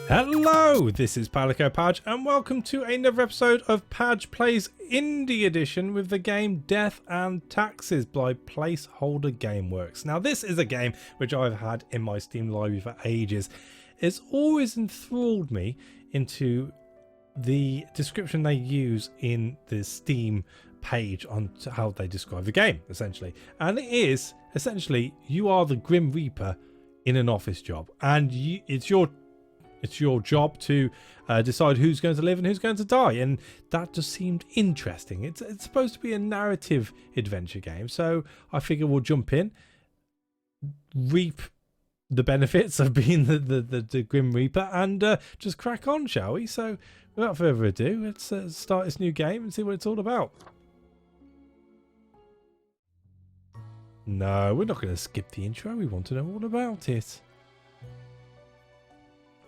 Hello, this is Padge and welcome to another episode of Padge Plays Indie Edition with the game Death and Taxes by Placeholder Gameworks. Now this is a game which I've had in my Steam library for ages. It's always enthralled me into the description they use in the Steam page on how they describe the game, essentially. And it is, essentially, you are the Grim Reaper in an office job. And it's your job to decide who's going to live and who's going to die, and that just seemed interesting. It's supposed to be a narrative adventure game, so I figure we'll jump in, reap the benefits of being the Grim Reaper, and just crack on, shall we? So without further ado, let's start this new game and see what it's all about. No, we're not going to skip the intro. We want to know all about it.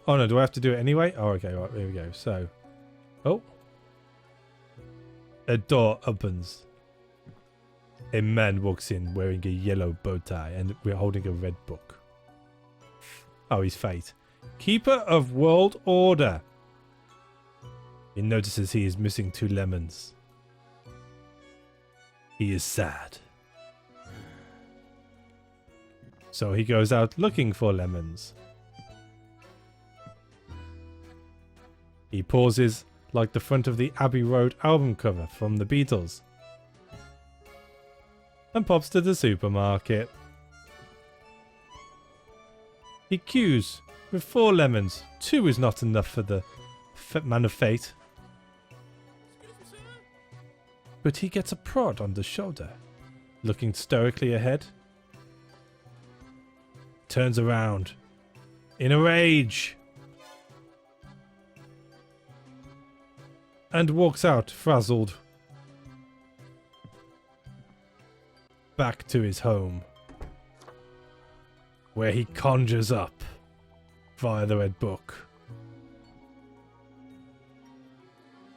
Oh no, do I have to do it anyway? Oh, okay, right, here we go. So, oh. A door opens. A man walks in wearing a yellow bow tie and we're holding a red book. Oh, he's Fate. Keeper of World Order. He notices he is missing 2 lemons. He is sad. So he goes out looking for lemons. He pauses like the front of the Abbey Road album cover from the Beatles. And pops to the supermarket. He queues with 4 lemons. 2 is not enough for the man of fate. But he gets a prod on the shoulder. Looking stoically ahead. Turns around. In a rage. And walks out, frazzled. Back to his home. Where he conjures up, via the red book,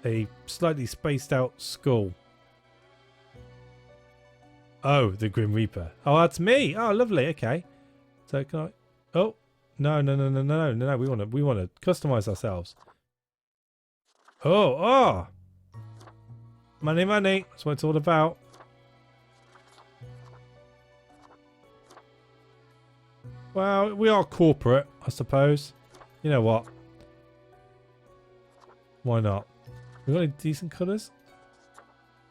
a slightly spaced out skull. Oh, the Grim Reaper. Oh, that's me. Oh, lovely. Okay. So can I... Oh, no. We want to customize ourselves. Oh! Money. That's what it's all about. Well, we are corporate, I suppose. You know what? Why not? We got any decent colours?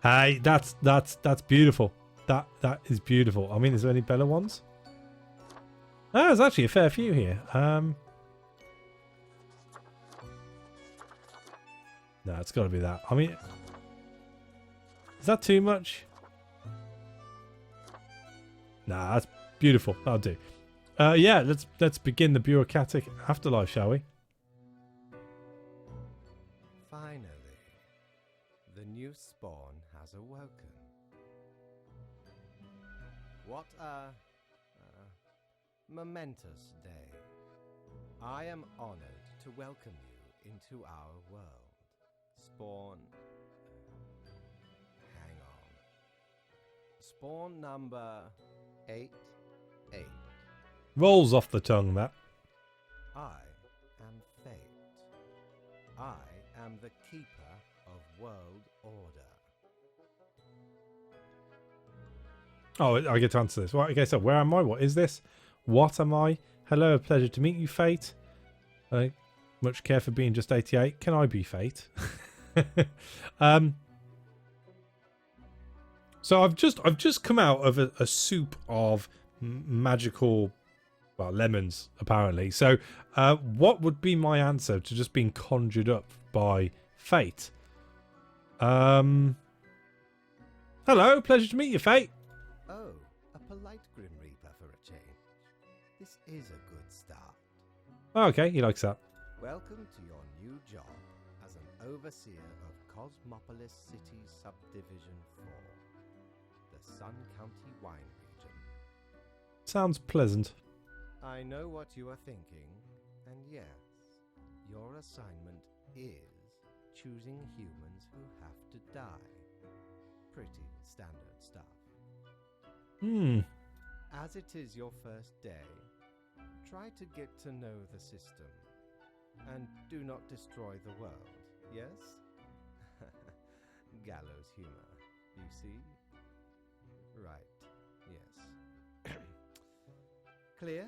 Hey, that's beautiful. That is beautiful. I mean, is there any better ones? Oh, there's actually a fair few here. No, it's got to be that. I mean, is that too much? Nah, that's beautiful. That'll do. Yeah, let's begin the bureaucratic afterlife, shall we? Finally, the new spawn has awoken. What a momentous day. I am honored to welcome you into our world. Spawn. Hang on. Spawn number 88. Rolls off the tongue, that. I am Fate. I am the keeper of world order. Oh, I get to answer this. Right, okay, so where am I? What is this? What am I? Hello, a pleasure to meet you, Fate. Much care for being just 88. Can I be Fate? So I've just come out of a soup of magical, well, lemons apparently. So what would be my answer to just being conjured up by Fate? Hello, pleasure to meet you, Fate. Oh, a polite Grim Reaper for a change. This is a good start. Oh, okay, he likes that. Welcome to your new job as an overseer of Cosmopolis City Subdivision 4, the Sun County Wine Region. Sounds pleasant. I know what you are thinking, and yes, your assignment is choosing humans who have to die. Pretty standard stuff. As it is your first day, try to get to know the system. And do not destroy the world, yes? Gallows humor, you see? Right, yes. Clear?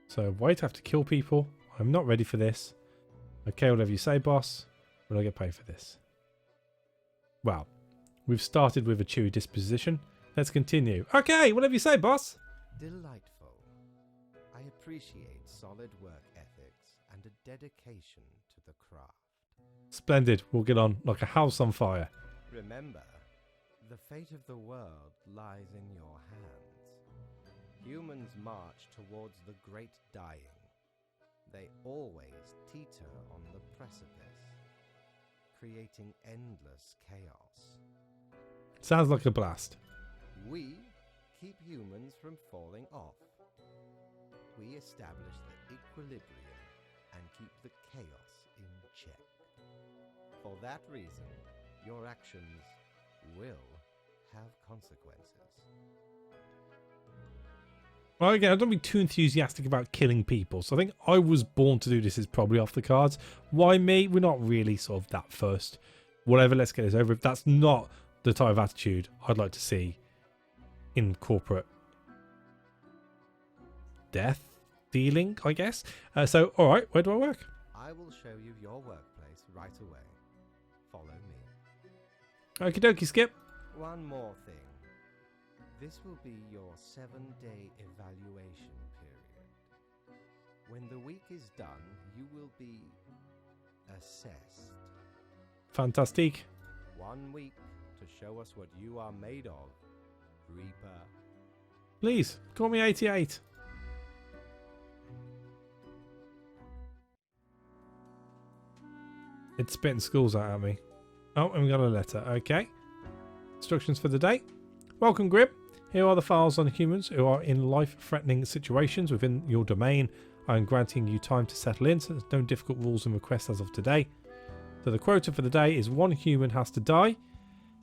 So wait, I have to kill people. I'm not ready for this. Okay, whatever you say, boss. Will I get paid for this? Well, we've started with a chewy disposition. Let's continue. Okay, whatever you say, boss. Delightful. I appreciate solid work ethics and a dedication to the craft. Splendid. We'll get on like a house on fire. Remember, the fate of the world lies in your hands. Humans march towards the great dying. They always teeter on the precipice, creating endless chaos. Sounds like a blast. We keep humans from falling off. We establish the equilibrium and keep the chaos in check. For that reason, your actions will have consequences. Well, again, I don't be too enthusiastic about killing people, so I think I was born to do this is probably off the cards. Why me? We're not really sort of that first. Whatever, let's get this over. If that's not the type of attitude I'd like to see in corporate death dealing, I guess. So, all right, where do I work? I will show you your workplace right away. Follow me. Okie dokie, Skip. One more thing. This will be your 7-day evaluation period. When the week is done, you will be assessed. Fantastic. 1 week to show us what you are made of, Reaper. Please, call me 88. It's spitting schools out at me. Oh, and we got a letter. Okay. Instructions for the day. Welcome, Grip. Here are the files on humans who are in life-threatening situations within your domain. I am granting you time to settle in, so there's no difficult rules and requests as of today. So the quota for the day is 1 human has to die.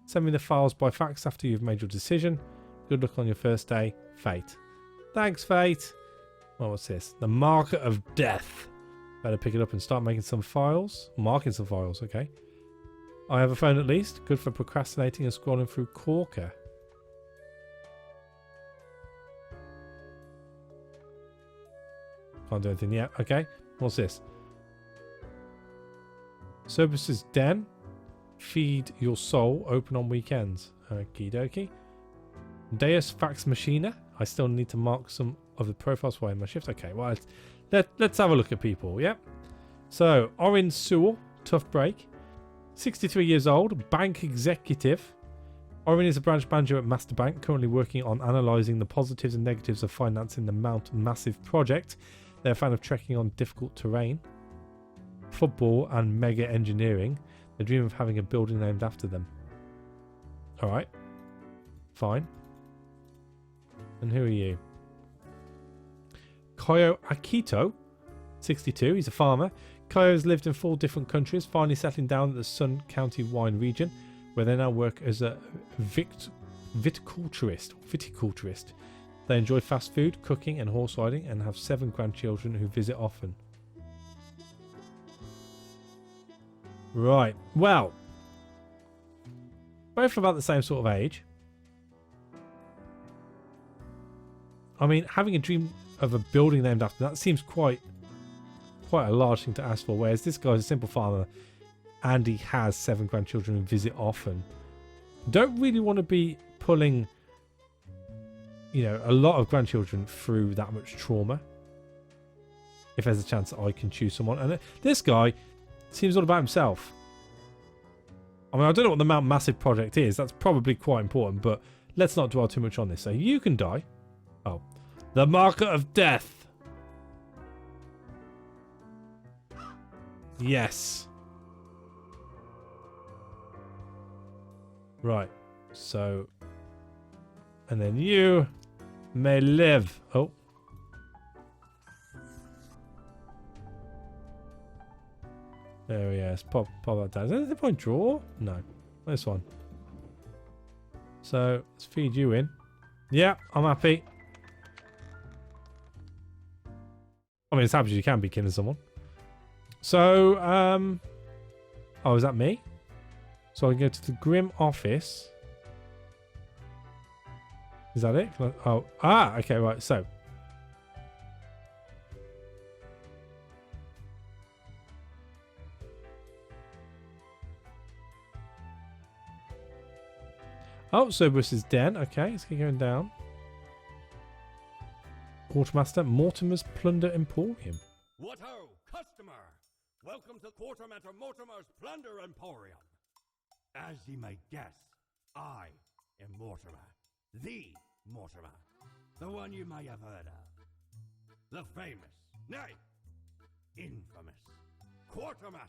Send me the files by fax after you've made your decision. Good luck on your first day. Fate. Thanks, Fate. Well, what's this? The Marker of Death. Better pick it up and start making some files. Marking some files, okay. I have a phone at least. Good for procrastinating and scrolling through Corker. Can't do anything yet. Okay. What's this? Services Den. Feed your soul. Open on weekends. Okie dokie. Deus Fax Machina. I still need to mark some of the profiles while in my shift. Okay, well, let's have a look at people. Yep. So, Orin Sewell. Tough break. 63 years old. Bank executive. Orin is a branch manager at Master Bank, currently working on analysing the positives and negatives of financing the Mount Massive project. They're a fan of trekking on difficult terrain, football and mega engineering. They dream of having a building named after them. Alright. Fine. And who are you? Koyo Akito, 62. He's a farmer. Koyo has lived in 4 different countries, finally settling down at the Sun County wine region, where they now work as a viticulturist. They enjoy fast food, cooking and horse riding, and have 7 grandchildren who visit often. Right, well, both about the same sort of age. I mean, having a dream of a building named after that seems quite a large thing to ask for, whereas this guy's a simple farmer and he has 7 grandchildren who visit often. Don't really want to be pulling, you know, a lot of grandchildren through that much trauma. If there's a chance that I can choose someone. And this guy seems all about himself. I mean, I don't know what the Mount Massive project is. That's probably quite important, but let's not dwell too much on this. So you can die. Oh. The Marker of Death. Yes. Right. So. And then you may live. Oh. There he is. Pop that down. Is there anything point draw? No. This one. So let's feed you in. Yeah, I'm happy. I mean, as happy as you can be killing someone. So, oh, is that me? So I can go to the Grim office. Is that it? Oh, okay, right. So, oh, Cerberus's den. Okay, let's keep going down. Quartermaster Mortimer's Plunder Emporium. What ho, customer! Welcome to Quartermaster Mortimer's Plunder Emporium. As ye may guess, I am Mortimer, the Mortimer, the one you may have heard of. The famous, nay, infamous Quartermaster.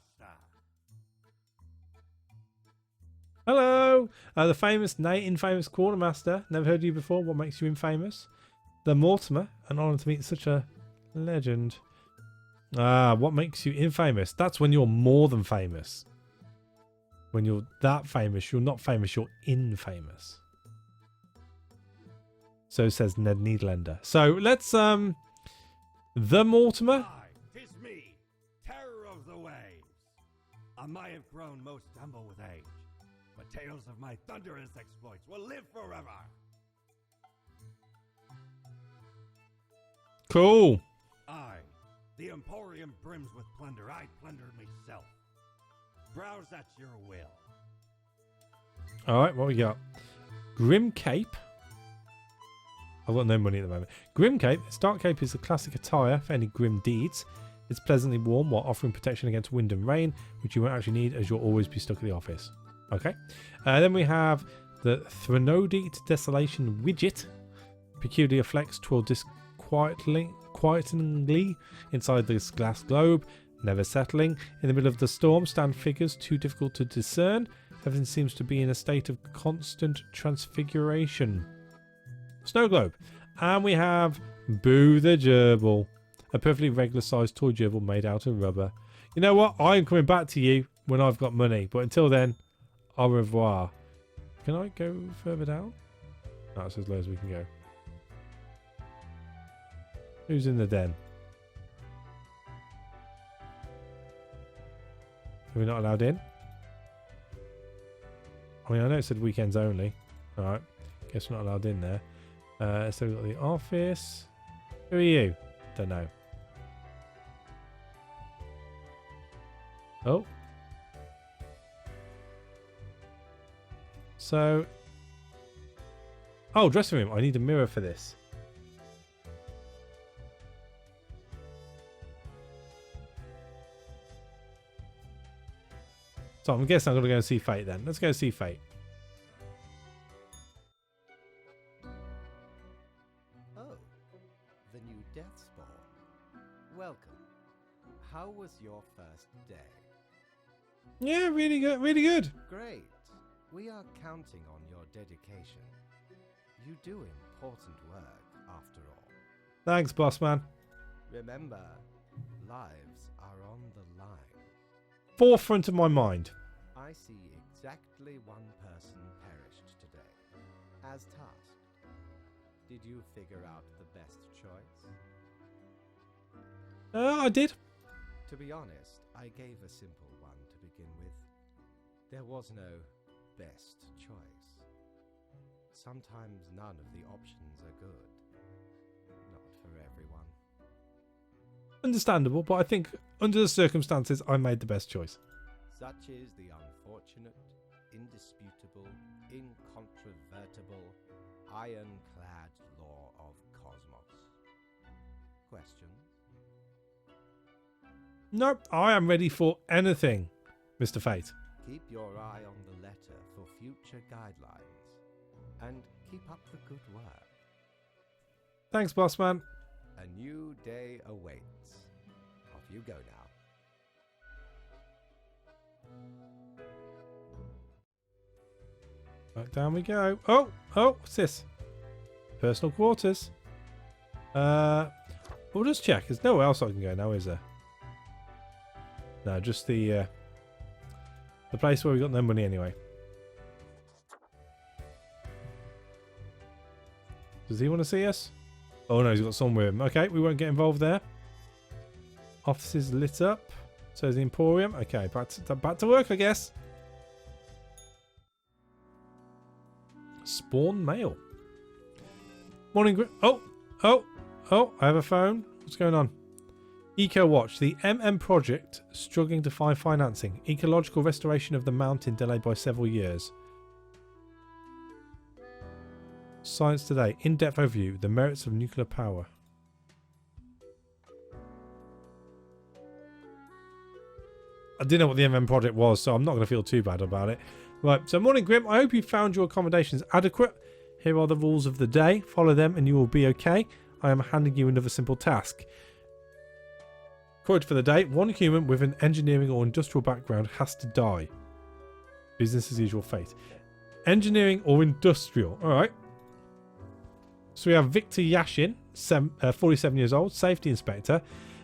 Hello! The famous, nay, infamous Quartermaster. Never heard of you before. What makes you infamous? The Mortimer. An honour to meet such a legend. What makes you infamous? That's when you're more than famous. When you're that famous, you're not famous, you're infamous. So says Ned Needlander. So let's, the Mortimer. Aye, 'tis me, terror of the waves. I may have grown most humble with age, but tales of my thunderous exploits will live forever. Cool. Aye, the Emporium brims with plunder. I plundered myself. Browse at your will. Alright, what we got? Grim Cape. I've got no money at the moment. Grim Cape. Dark Cape is a classic attire for any grim deeds. It's pleasantly warm while offering protection against wind and rain, which you won't actually need as you'll always be stuck at the office. Okay. Then we have the Threnodite Desolation Widget. Peculiar flex twirl quietingly inside this glass globe. Never settling. In the middle of the storm stand figures too difficult to discern. Everything seems to be in a state of constant transfiguration. Snow globe. And we have Boo the Gerbil. A perfectly regular sized toy gerbil made out of rubber. You know what? I'm coming back to you when I've got money. But until then, au revoir. Can I go further down? No, that's as low as we can go. Who's in the den? Are we not allowed in? I mean, I know it said weekends only. Alright. Guess we're not allowed in there. So we've got the office. Who are you? Don't know. Oh. So. Oh, dressing room. I need a mirror for this. So I'm guessing I'm going to go and see Fate then. Let's go see Fate. Oh, the new death spawn. Welcome. How was your first day? Yeah, really good. Really good. Great. We are counting on your dedication. You do important work, after all. Thanks, boss man. Remember, lives are on the line. Forefront of my mind. I see exactly one person perished today, as tasked. Did you figure out the best choice? I did. To be honest, I gave a simple one to begin with. There was no best choice. Sometimes none of the options are good. Not for everyone. Understandable, but I think under the circumstances, I made the best choice. Such is the unfortunate, indisputable, incontrovertible, ironclad law of cosmos. Questions? Nope, I am ready for anything, Mr. Fate. Keep your eye on the letter for future guidelines. And keep up the good work. Thanks, boss man. A new day awaits. Off you go now. Back down we go. Oh, what's this? Personal quarters. We'll just check. There's nowhere else I can go now, is there? No, just the place where we got no money anyway. Does he want to see us? Oh no, he's got someone with him. Okay, we won't get involved there. Offices lit up. So is the emporium. Okay, back to work, I guess. Spawn mail. Morning. Oh, I have a phone. What's going on? Eco Watch. The project struggling to find financing. Ecological restoration of the mountain delayed by several years. Science Today. In-depth overview. The merits of nuclear power. I didn't know what the project was, so I'm not going to feel too bad about it. Right, so morning Grim. I hope you found your accommodations adequate. Here are the rules of the day. Follow them and you will be okay. I am handing you another simple task. Quote for the day. One human with an engineering or industrial background has to die. Business as usual fate. Engineering or industrial. Alright. So we have Victor Yashin, 47 years old, safety inspector.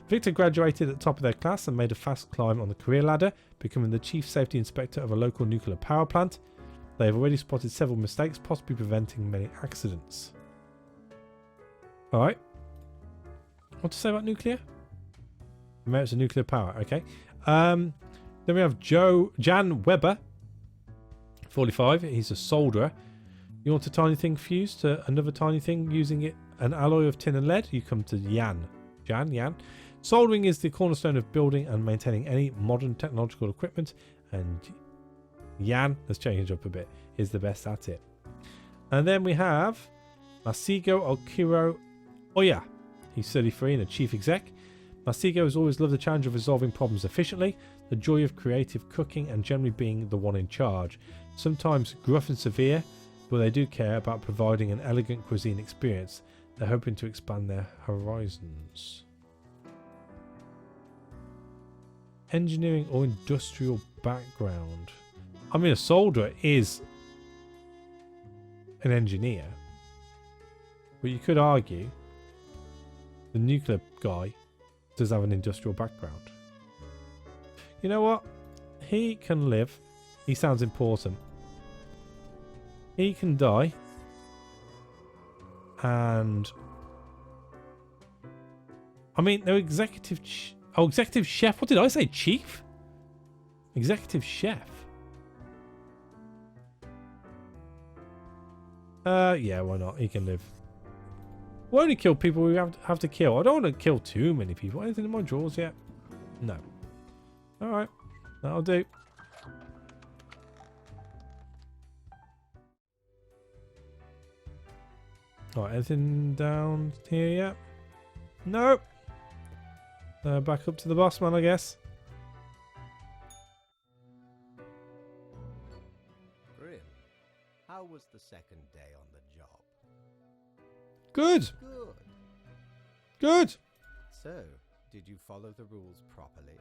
Victor graduated at the top of their class and made a fast climb on the career ladder, becoming the chief safety inspector of a local nuclear power plant. They have already spotted several mistakes, possibly preventing many accidents. Alright. What to say about nuclear? The merits of nuclear power, okay. Then we have Jan Weber, 45. He's a solderer. You want a tiny thing fused to another tiny thing using an alloy of tin and lead? You come to Jan. Soldering is the cornerstone of building and maintaining any modern technological equipment, and Jan, let's change it up a bit, is the best at it. And then we have Masigo Okiro Oya. He's 33 and a chief exec. Masigo has always loved the challenge of resolving problems efficiently, the joy of creative cooking, and generally being the one in charge. Sometimes gruff and severe, but they do care about providing an elegant cuisine experience. They're hoping to expand their horizons. Engineering or industrial background. I mean, a solderer is an engineer, but you could argue the nuclear guy does have an industrial background. You know what? He can live. He sounds important. He can die. And I mean, they're executive chef. What did I say? Chief? Executive chef. Yeah, why not? He can live. We'll only kill people we have to kill. I don't want to kill too many people. Anything in my drawers yet? No. Alright. That'll do. Alright, anything down here yet? Nope. Back up to the boss man, I guess. Grim, how was the second day on the job? Good. Good. So, did you follow the rules properly?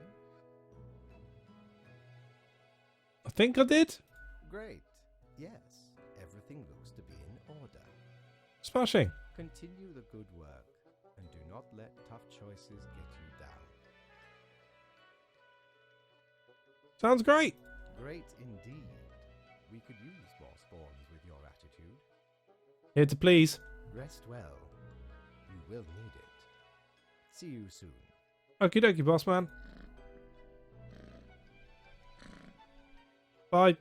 I think I did. Great. Yes, everything looks to be in order. Smashing. Continue the good work, and do not let tough choices get you down. Sounds great. Great indeed. We could use more spawns with your attitude. Here to please. Rest well. You will need it. See you soon. Okie dokie, boss man. Bye,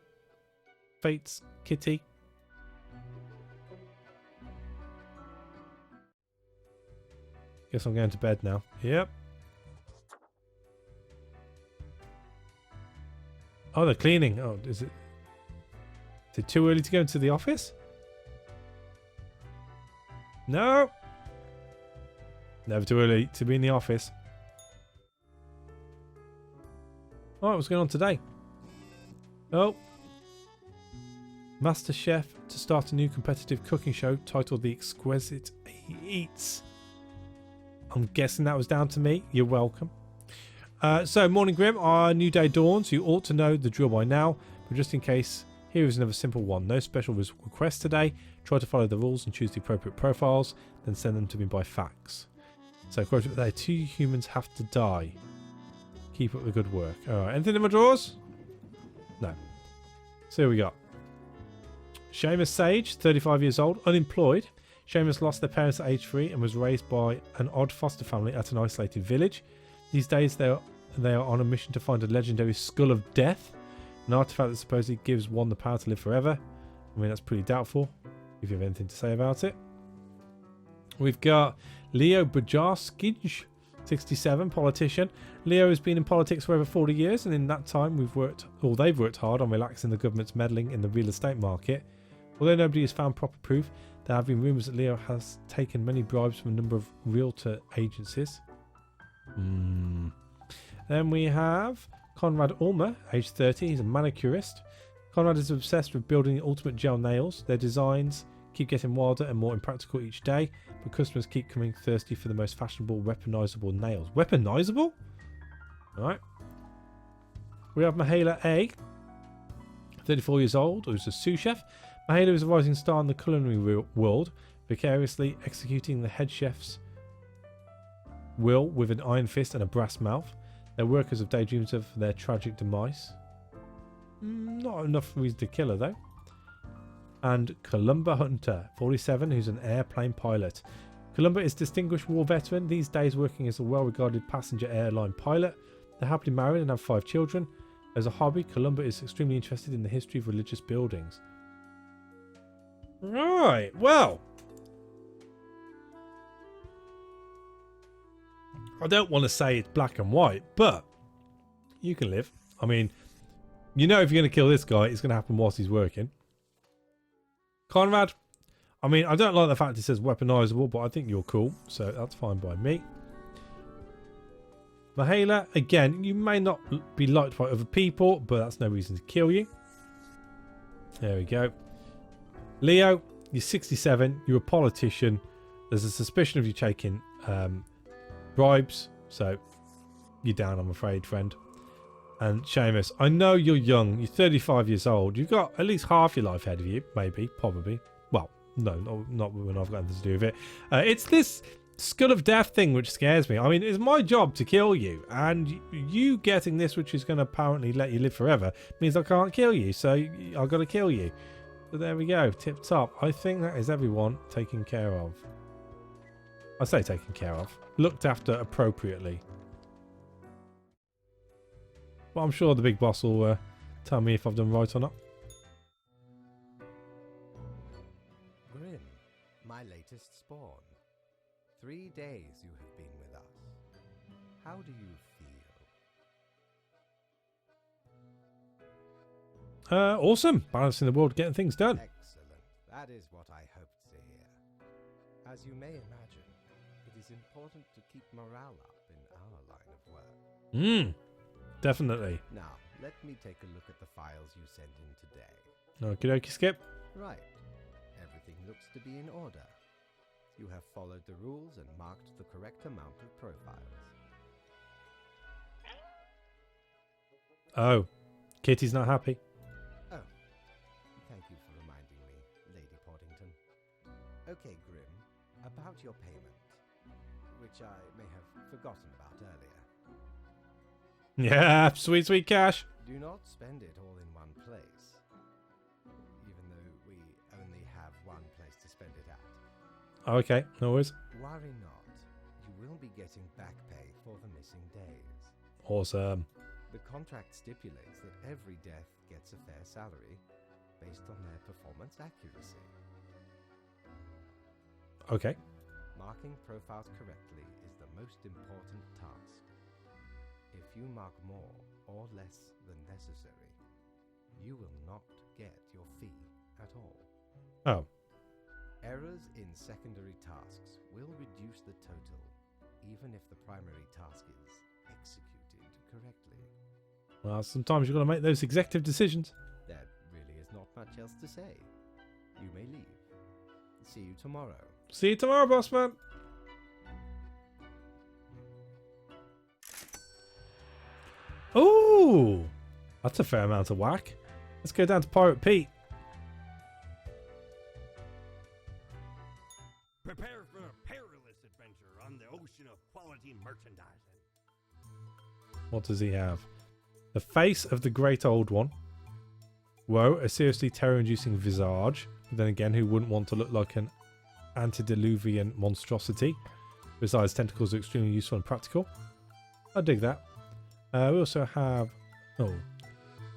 Fate's kitty. Guess I'm going to bed now. Yep. Oh, they're cleaning. Oh, is it too early to go into the office? No. Never too early to be in the office. Alright, what's going on today? Oh. Master Chef to start a new competitive cooking show titled The Exquisite Eats. I'm guessing that was down to me. You're welcome. So, morning Grim, our new day dawns. You ought to know the drill by now, but just in case, here is another simple one. No special requests today. Try to follow the rules and choose the appropriate profiles, then send them to me by fax. So, quote there, 2 humans have to die. Keep up the good work. Alright, anything in my drawers? No. So, here we got Seamus Sage, 35 years old, unemployed. Seamus lost their parents at age 3 and was raised by an odd foster family at an isolated village. These days they are on a mission to find a legendary Skull of Death, an artifact that supposedly gives one the power to live forever. I mean, that's pretty doubtful, if you have anything to say about it. We've got Leo Bajarskij, 67, politician. Leo has been in politics for over 40 years, and in that time they've worked hard on relaxing the government's meddling in the real estate market. Although nobody has found proper proof, there have been rumours that Leo has taken many bribes from a number of realtor agencies. Then we have Conrad Ulmer, age 30. He's a manicurist. Conrad is obsessed with building the ultimate gel nails. Their designs keep getting wilder and more impractical each day, but customers keep coming thirsty for the most fashionable weaponizable nails. Weaponizable? Alright. We have Mihaela A, 34 years old, who's a sous chef. Mihaela is a rising star in the culinary world, vicariously executing the head chef's will with an iron fist and a brass mouth. Their workers have daydreams of their tragic demise. Not enough reason to kill her, though. And Columba Hunter, 47, who's an airplane pilot. Columba is a distinguished war veteran, these days working as a well-regarded passenger airline pilot. They're happily married and have 5 children. As a hobby, Columba is extremely interested in the history of religious buildings. Right, well. I don't want to say it's black and white, but you can live. I mean, you know if you're going to kill this guy, it's going to happen whilst he's working. Conrad, I mean, I don't like the fact it says weaponizable, but I think you're cool, so that's fine by me. Mihaela, again, you may not be liked by other people, but that's no reason to kill you. There we go. Leo, you're 67, you're a politician. There's a suspicion of you taking bribes, so you're down, I'm afraid, friend. And Seamus, I know you're young, you're 35 years old, you've got at least half your life ahead of you, maybe, probably. Well, no, not when I've got anything to do with it. It's this Skull of Death thing which scares me. I mean, it's my job to kill you, and you getting this, which is going to apparently let you live forever, means I can't kill you, so I've got to kill you. So there we go, tip top. I think that is everyone taken care of. I say taken care of. Looked after appropriately. Well, I'm sure the big boss will tell me if I've done right or not. Grim, my latest spawn. 3 days you have been with us. How do you feel? Awesome. Balancing the world, getting things done. Excellent. That is what I hoped to hear. As you may imagine, it is important to keep morale up in our line of work. Definitely. Now, let me take a look at the files you sent in today. Okie dokie, Skip. Right. Everything looks to be in order. You have followed the rules and marked the correct amount of profiles. Oh, Kitty's not happy. Oh, thank you for reminding me, Lady Poddington. Okay, Grim, about your payment, which I may have forgotten about earlier. Yeah, sweet, sweet cash. Do not spend it all in one place, even though we only have one place to spend it at. Okay, no worries. Worry not, you will be getting back pay for the missing days. Awesome. The contract stipulates that every death gets a fair salary based on their performance accuracy. Okay. Marking profiles correctly is the most important task. If you mark more or less than necessary, you will not get your fee at all. Oh. Errors in secondary tasks will reduce the total, even if the primary task is executed correctly. Well, sometimes you've got to make those executive decisions. There really is not much else to say. You may leave. See you tomorrow. See you tomorrow, boss man. Ooh, that's a fair amount of whack. Let's go down to Pirate Pete. Prepare for a perilous adventure on the ocean of quality merchandising. What does he have? The face of the great old one. Whoa, a seriously terror-inducing visage. But then again, who wouldn't want to look like an antediluvian monstrosity? Besides, tentacles are extremely useful and practical. I dig that. We also have an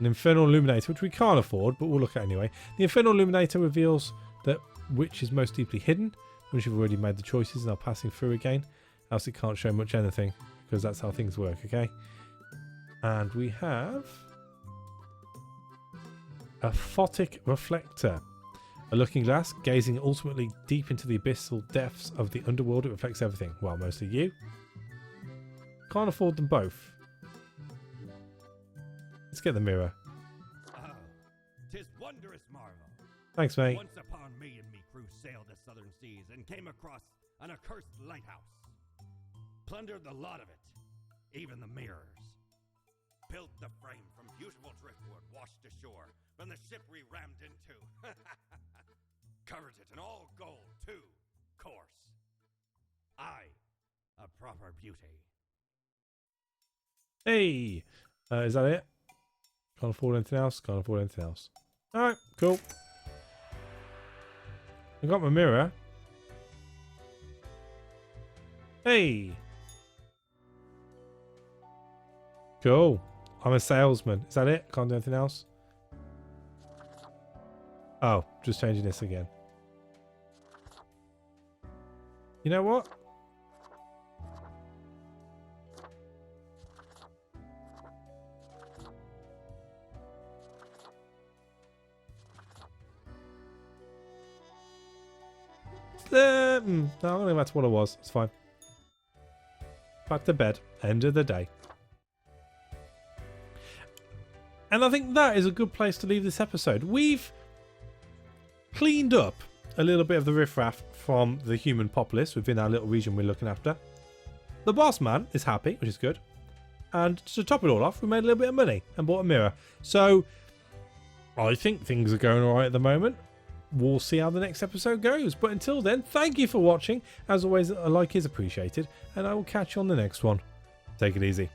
infernal illuminator, which we can't afford, but we'll look at anyway. The infernal illuminator reveals that which is most deeply hidden, once you've already made the choices and are passing through again. Else it can't show much anything, because that's how things work, okay? And we have a photic reflector. A looking glass, gazing ultimately deep into the abyssal depths of the underworld. It reflects everything. Well, mostly you. Can't afford them both. Let's get the mirror. Oh, 'tis wondrous marvel. Thanks, mate. Once upon me and me crew sailed the southern seas and came across an accursed lighthouse. Plundered the lot of it, even the mirrors. Built the frame from beautiful driftwood washed ashore from the ship we rammed into. Covered it in all gold, too, course. Aye, a proper beauty. Hey! Is that it? Can't afford anything else? Can't afford anything else. Alright, cool. I got my mirror. Hey! Cool. I'm a salesman. Is that it? Can't do anything else? Oh, just changing this again. You know what? No, I'm going to go back to what it was. It's fine. Back to bed. End of the day. And I think that is a good place to leave this episode. We've cleaned up a little bit of the riffraff from the human populace within our little region we're looking after. The boss man is happy, which is good. And to top it all off, we made a little bit of money and bought a mirror. So I think things are going alright at the moment. We'll see how the next episode goes. But until then, thank you for watching. As always, a like is appreciated. And I will catch you on the next one. Take it easy.